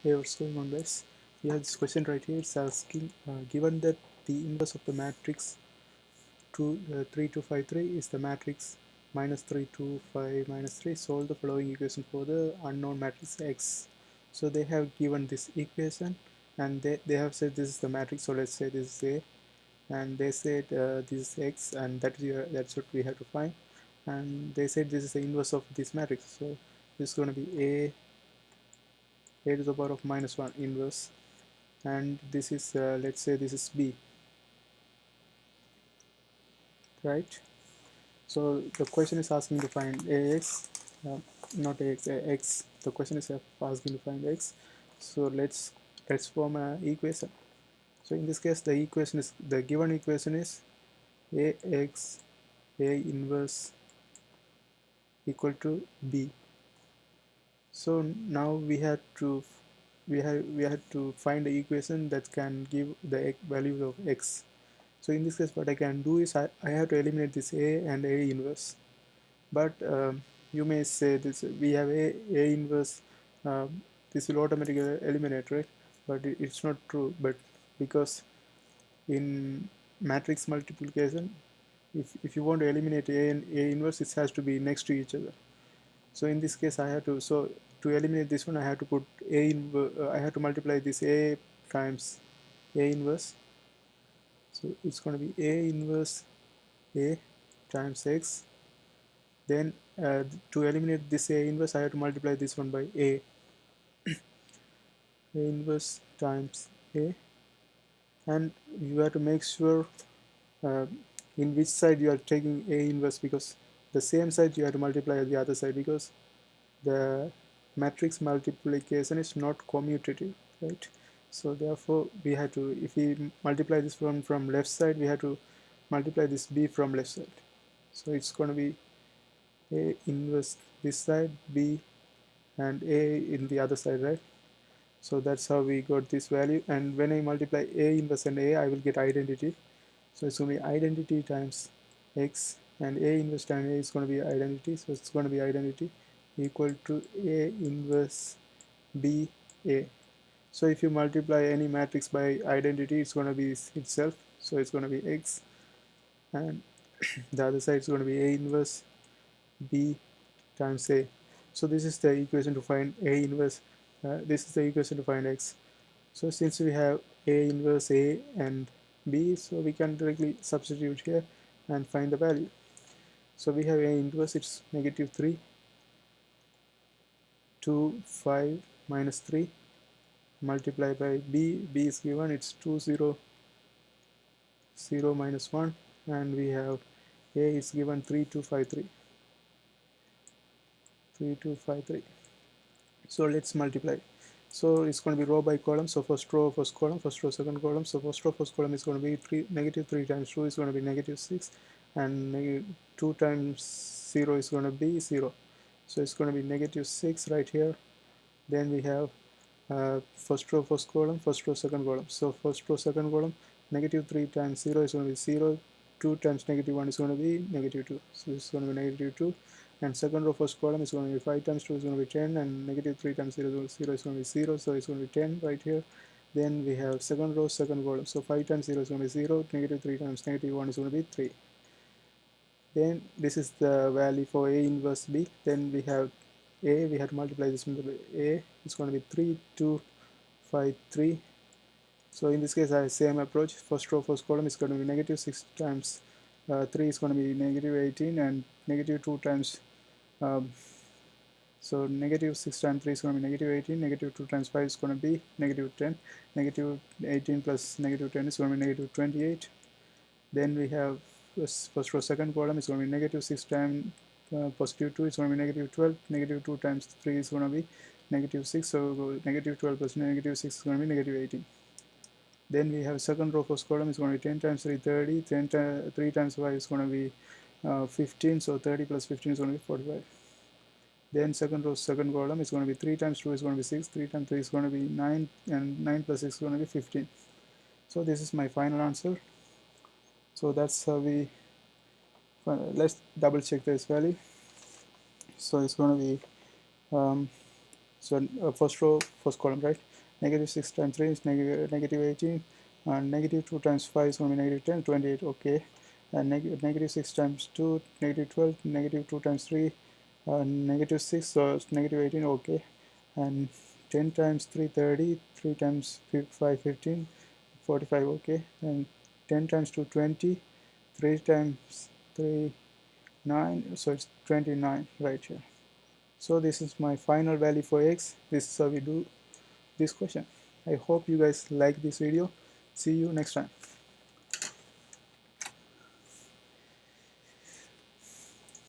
Hey, what's going on, guys? We have this question right here. It's asking, given that the inverse of the matrix 3253 is the matrix minus 325 minus 3, solve the following equation for the unknown matrix X. So they have given this equation and they have said this is the matrix. So let's say this is A, and they said this is X, and that's what we have to find. And they said this is the inverse of this matrix. So this is going to be a to the power of minus 1 inverse, and this is let's say this is B, right? So the question is asking to find AX, uh, not AX, X. The question is asking to find X. So let's form an equation. So in this case, the given equation is AX A inverse equal to B. So now we had to find the equation that can give the value of X. So in this case, what I can do is I have to eliminate this A and A inverse. But you may say this, we have A inverse, this will automatically eliminate, right? But it's not true. But because in matrix multiplication, if you want to eliminate A and A inverse, it has to be next to each other. So in this case, to eliminate this one, I have to put I have to multiply this A times A inverse. So it's going to be A inverse A times X. Then to eliminate this A inverse, I have to multiply this one by A inverse times A, and you have to make sure uh, in which side you are taking A inverse, because the same side you have to multiply the other side, because the matrix multiplication is not commutative, right? So therefore we have to, if we multiply this one from left side, we have to multiply this B from left side. So it's going to be A inverse this side, B, and A in the other side, right? So that's how we got this value. And when I multiply A inverse and A, I will get identity. So it's going to be identity times X, and A inverse times A is going to be identity. So it's going to be identity equal to A inverse B A. So if you multiply any matrix by identity, it's going to be itself. So it's going to be X, and the other side is going to be A inverse B times A. So this is the equation to find A inverse. This is the equation to find X. So since we have A inverse A and B, so we can directly substitute here and find the value. So we have A inverse, it's negative 3, 2, 5 minus 3 multiplied by B. B is given, it's 2, 0, 0 minus 1, and we have A is given 3, 2, 5, 3. 3, 2, 5, 3. So let's multiply. So it's going to be row by column. So first row, first column, first row, second column. So first row, first column is going to be negative 3 times 2 is going to be negative 6, and 2 times 0 is going to be 0. So it's going to be negative 6 right here. Then we have first row, first column, first row, second column. So first row, second column, negative 3 times 0 is going to be 0. 2 times negative 1 is going to be negative 2. So this is going to be negative 2. And second row, first column is going to be 5 times 2 is going to be 10, and negative 3 times 0 is going to be 0. So it's going to be 10 right here. Then we have second row, second column. So 5 times 0 is going to be 0. Negative 3 times negative 1 is going to be 3. Then this is the value for A inverse B. Then we have A, we have to multiply this with A. It's going to be 3, 2, 5, 3. So in this case, I have same approach. First row, first column is going to be negative 6 times 3 is going to be negative 18, and negative 2 times um, so negative 6 times 3 is going to be negative 18, negative 2 times 5 is going to be negative 10, negative 18 plus negative 10 is going to be negative 28. Then we have first row, second column is going to be negative 6 times positive 2 is going to be negative 12, negative 2 times 3 is going to be negative 6, so negative 12 plus negative 6 is going to be negative 18. Then we have second row, first column is going to be 10 times 3, 30, 3 times 5 is going to be 15, so 30 plus 15 is going to be 45. Then second row, second column is going to be 3 times 2 is going to be 6, 3 times 3 is going to be 9, and 9 plus 6 is going to be 15. So this is my final answer. So that's how we, let's double check this value. So it's going to be So first row, first column, right? Negative 6 times 3 is negative 18, and negative 2 times 5 is going to be negative 10, 28, okay. And negative 6 times 2, negative 12, negative 2 times 3, negative 6, so it's negative 18, okay. And 10 times 3, 30, 3 times 5, 15, 45, okay. And 10 times 2, 20, 3 times 3, 9, so it's 29 right here. So this is my final value for x. This is how we do this question. I hope you guys like this video. See you next time.